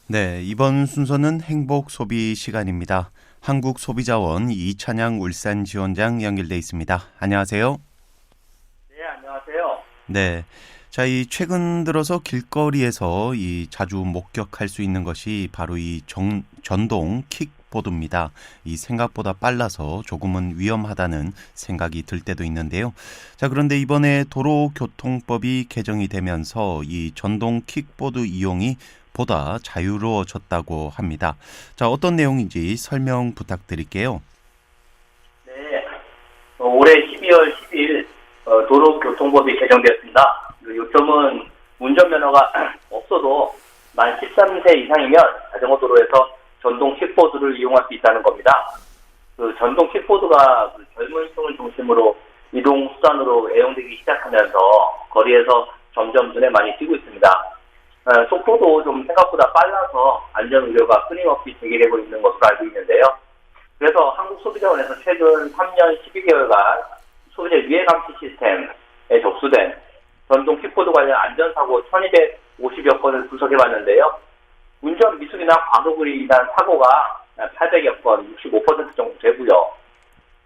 네, 이번 순서는 행복 소비 시간입니다. 한국소비자원 이찬양 울산지원장 연결돼 있습니다. 안녕하세요. 네, 안녕하세요. 네. 자, 이 최근 들어서 길거리에서 이 자주 목격할 수 있는 것이 바로 이 전동 킥보드입니다. 이 생각보다 빨라서 조금은 위험하다는 생각이 들 때도 있는데요. 자, 그런데 이번에 도로교통법이 개정이 되면서 이 전동 킥보드 이용이 보다 자유로워졌다고 합니다. 자, 어떤 내용인지 설명 부탁드릴게요. 네, 올해 12월 10일 도로교통법이 개정되었습니다. 요점은 운전면허가 없어도 만 13세 이상이면 자전거 도로에서 전동 킥보드를 이용할 수 있다는 겁니다. 전동 킥보드가 젊은 층을 중심으로 이동 수단으로 애용되기 시작하면서 거리에서 점점 눈에 많이 띄고 있습니다. 속도도 좀 생각보다 빨라서 안전 우려가 끊임없이 제기되고 있는 것으로 알고 있는데요. 그래서 한국소비자원에서 최근 3년 12개월간 소비자 유해 감시 시스템에 접수된 전동 킥보드 관련 안전사고 1250여 건을 분석해봤는데요. 운전 미숙이나 과속으로 인한 사고가 800여 건, 65% 정도 되고요.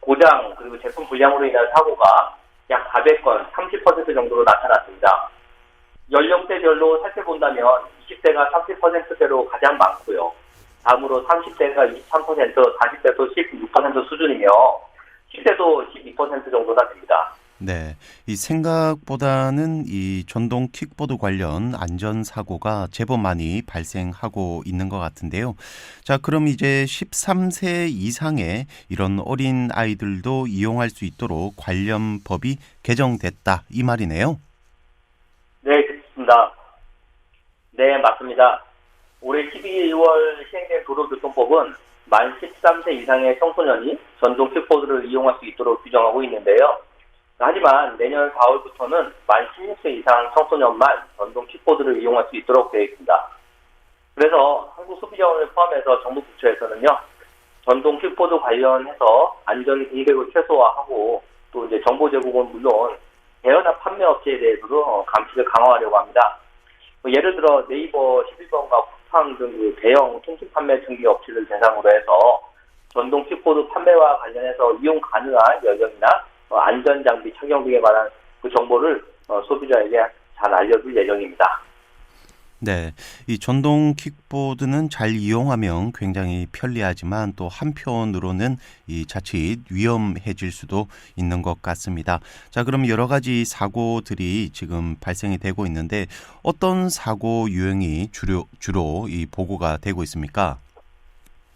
고장 그리고 제품 불량으로 인한 사고가 약 400건, 30% 정도로 나타났습니다. 연령대별로 살펴본다면 20대가 30%대로 가장 많고요. 다음으로 30대가 23%, 40대도 16% 수준이며 10대도 12% 정도나 됩니다. 네, 이 생각보다는 이 전동 킥보드 관련 안전사고가 제법 많이 발생하고 있는 것 같은데요. 자, 그럼 이제 13세 이상의 이런 어린 아이들도 이용할 수 있도록 관련 법이 개정됐다, 이 말이네요. 네, 그렇습니다. 네, 맞습니다. 올해 12월 시행된 도로교통법은 만 13세 이상의 청소년이 전동 킥보드를 이용할 수 있도록 규정하고 있는데요. 하지만 내년 4월부터는 만 16세 이상 청소년만 전동 킥보드를 이용할 수 있도록 되어 있습니다. 그래서 한국소비자원을 포함해서 정부 부처에서는요, 전동 킥보드 관련해서 안전 공백을 최소화하고 또 이제 정보 제공은 물론 대여나 판매 업체에 대해서도 감시를 강화하려고 합니다. 예를 들어 네이버 11번가 쿠팡 등 대형 통신 판매 중개 업체를 대상으로 해서 전동 킥보드 판매와 관련해서 이용 가능한 여정이나 안전장비 착용 등에 관한 그 정보를 소비자에게 잘 알려줄 예정입니다. 네, 이 전동 킥보드는 잘 이용하면 굉장히 편리하지만 또 한편으로는 이 자칫 위험해질 수도 있는 것 같습니다. 자, 그럼 여러 가지 사고들이 지금 발생이 되고 있는데 어떤 사고 유형이 주로 이 보고가 되고 있습니까?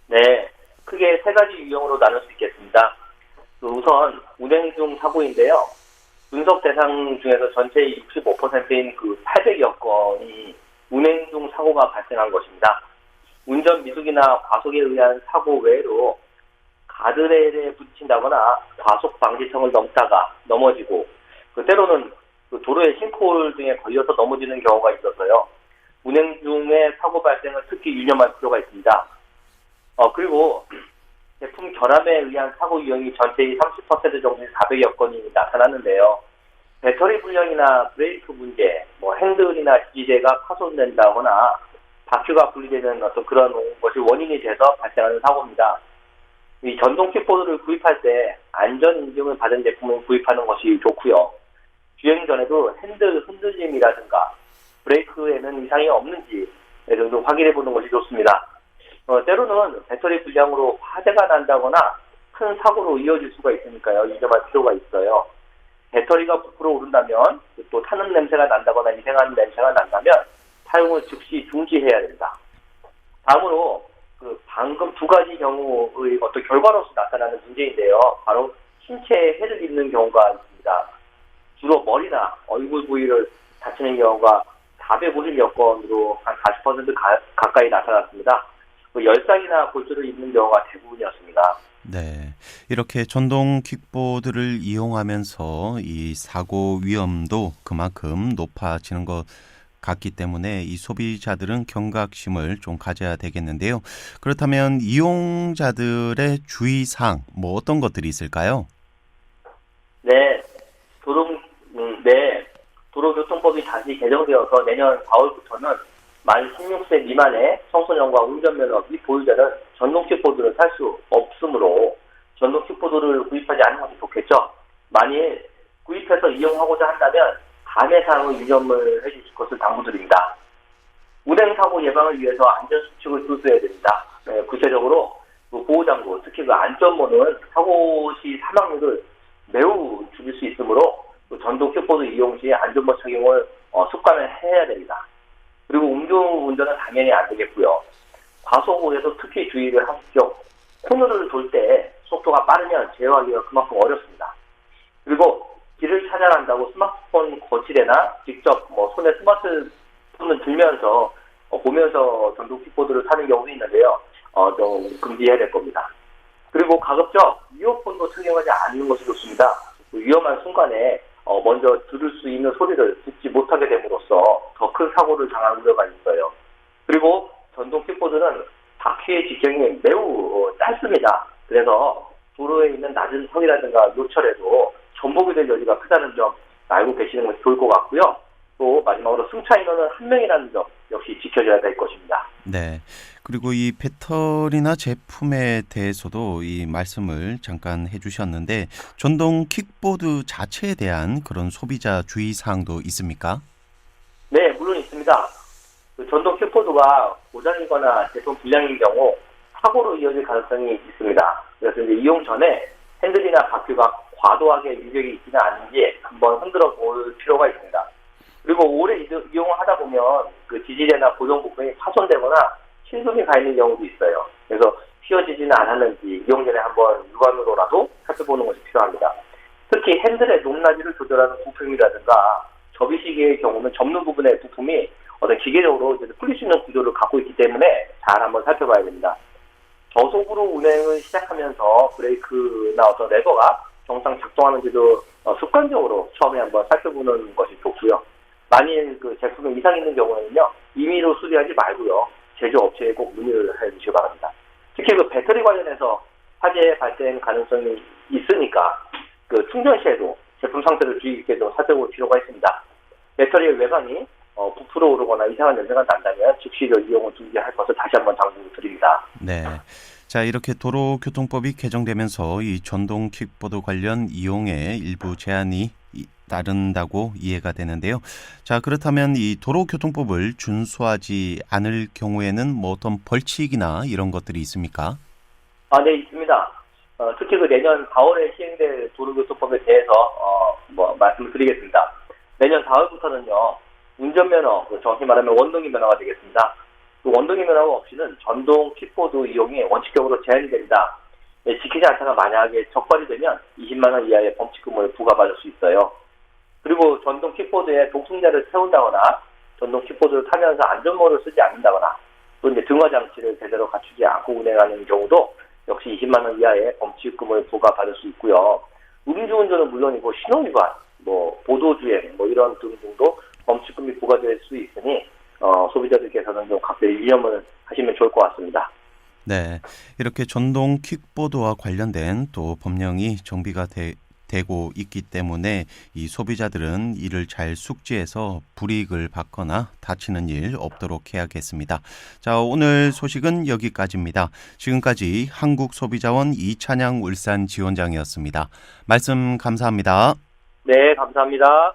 네, 크게 세 가지 유형으로 나눌 수 있겠습니다. 우선 운행 중 사고인데요. 분석 대상 중에서 전체의 65%인 800여 건이 운행 중 사고가 발생한 것입니다. 운전 미숙이나 과속에 의한 사고 외에도 가드레일에 부딪힌다거나 과속 방지턱을 넘다가 넘어지고 때로는 도로의 싱크홀 등에 걸려서 넘어지는 경우가 있어서요. 운행 중에 사고 발생을 특히 유념할 필요가 있습니다. 그리고 제품 결함에 의한 사고 유형이 전체의 30% 정도의 400여 건이 나타났는데요. 배터리 불량이나 브레이크 문제, 핸들이나 지지대가 파손된다거나 바퀴가 분리되는 어떤 그런 것이 원인이 돼서 발생하는 사고입니다. 이 전동 킥보드를 구입할 때 안전 인증을 받은 제품을 구입하는 것이 좋고요. 주행 전에도 핸들 흔들림이라든가 브레이크에는 이상이 없는지 정도 확인해 보는 것이 좋습니다. 때로는 배터리 불량으로 화재가 난다거나 큰 사고로 이어질 수가 있으니까요. 유념할 필요가 있어요. 배터리가 부풀어 오른다면 또 타는 냄새가 난다거나 이상한 냄새가 난다면 사용을 즉시 중지해야 됩니다. 다음으로 방금 두 가지 경우의 어떤 결과로서 나타나는 문제인데요. 바로 신체에 해를 입는 경우가 있습니다. 주로 머리나 얼굴 부위를 다치는 경우가 450여 건으로 한 40% 가까이 나타났습니다. 열상이나 골절을 입는 경우가 대부분이었습니다. 네, 이렇게 전동 킥보드를 이용하면서 이 사고 위험도 그만큼 높아지는 것 같기 때문에 이 소비자들은 경각심을 좀 가져야 되겠는데요. 그렇다면 이용자들의 주의사항, 어떤 것들이 있을까요? 네, 도로교통법이 다시 개정되어서 내년 4월부터는 만 16세 미만의 청소년과 운전면허 및 보유자는 전동 킥보드를 탈 수 없으므로 전동 킥보드를 구입하지 않는 것이 좋겠죠. 만일 구입해서 이용하고자 한다면 감해사항의 유념을 해주실 것을 당부드립니다. 운행사고 예방을 위해서 안전수칙을 준수해야 됩니다. 구체적으로 보호장구, 특히 안전모는 사고 시 사망률을 매우 줄일 수 있으므로 전동 킥보드 이용 시 안전모 착용을 습관을 해야 됩니다. 그리고 음주운전은 당연히 안 되겠고요. 과속에서 특히 주의를 하십시오. 코너를 돌 때 속도가 빠르면 제어하기가 그만큼 어렵습니다. 그리고 길을 찾아간다고 스마트폰 거실에나 직접 손에 스마트폰을 들면서 보면서 전동 킥보드를 타는 경우도 있는데요. 좀 금지해야 될 겁니다. 그리고 가급적 이어폰도 착용하지 않는 것이 좋습니다. 위험한 순간에 먼저 들을 수 있는 소리를 듣지 못하게 됨으로써 더 큰 사고를 당할 우려가 있어요. 그리고 전동 킥보드는 바퀴의 직경이 매우 짧습니다. 그래서 도로에 있는 낮은 성이라든가 요철에도 전복이 될 여지가 크다는 점 알고 계시는 것이 좋을 것 같고요. 또 마지막으로 승차 인원은 한 명이라는 점 역시 지켜줘야 될 것입니다. 네. 그리고 이 배터리나 제품에 대해서도 이 말씀을 잠깐 해주셨는데 전동 킥보드 자체에 대한 그런 소비자 주의 사항도 있습니까? 네, 물론 있습니다. 전동 킥보드가 고장이거나 제품 불량인 경우 사고로 이어질 가능성이 있습니다. 그래서 이제 이용 전에 핸들이나 바퀴가 과도하게 유격이 있지는 않은지 한번 흔들어 볼 필요가 있습니다. 그리고 오래 이용을 하다 보면 그 지지대나 고정 부분이 파손되거나 실금이 가 있는 경우도 있어요. 그래서 휘어지지는 않았는지 이용 전에 한번 육안으로라도 살펴보는 것이 필요합니다. 특히 핸들의 높낮이를 조절하는 부품이라든가 접이시계의 경우는 접는 부분의 부품이 어떤 기계적으로 풀릴 수 있는 구조를 갖고 있기 때문에 잘 한번 살펴봐야 됩니다. 저속으로 운행을 시작하면서 브레이크나 어떤 레버가 정상 작동하는지도 습관적으로 처음에 한번 살펴보는 것이 좋고요. 만일 그 제품에 이상이 있는 경우에는요, 임의로 수리하지 말고요, 제조업체에 꼭 문의를 해주시기 바랍니다. 특히 그 배터리 관련해서 화재 발생 가능성이 있으니까 그 충전 시에도 제품 상태를 주의 깊게 좀 살펴볼 필요가 있습니다. 배터리의 외관이 부풀어 오르거나 이상한 냄새가 난다면 즉시로 이용을 중지할 것을 다시 한번 당부드립니다. 네. 자, 이렇게 도로교통법이 개정되면서 이 전동 킥보드 관련 이용에 일부 제한이 따른다고 이해가 되는데요. 자, 그렇다면 이 도로교통법을 준수하지 않을 경우에는 어떤 벌칙이나 이런 것들이 있습니까? 네, 있습니다. 특히 그 내년 4월에 시행될 도로교통법에 대해서 말씀을 드리겠습니다. 내년 4월부터는요, 운전면허, 정확히 말하면 원동기 면허가 되겠습니다. 그 원동기 면허가 없이는 전동 킥보드 이용이 원칙적으로 제한이 됩니다. 지키지 않다가 만약에 적발이 되면 20만 원 이하의 범칙금을 부과받을 수 있어요. 그리고 전동 킥보드에 동승자를 세운다거나 전동 킥보드를 타면서 안전모를 쓰지 않는다거나 또 이제 등화 장치를 제대로 갖추지 않고 운행하는 경우도 역시 20만 원 이하의 범칙금을 부과받을 수 있고요. 음주운전은 물론이고 신호위반, 보도주행, 이런 등등도 범칙금이 부과될 수 있으니 소비자들께서는 좀 각별히 유념을 하시면 좋을 것 같습니다. 네, 이렇게 전동 킥보드와 관련된 또 법령이 정비가 되고 있기 때문에 이 소비자들은 이를 잘 숙지해서 불이익을 받거나 다치는 일 없도록 해야겠습니다. 자, 오늘 소식은 여기까지입니다. 지금까지 한국소비자원 이찬양 울산 지원장이었습니다. 말씀 감사합니다. 네, 감사합니다.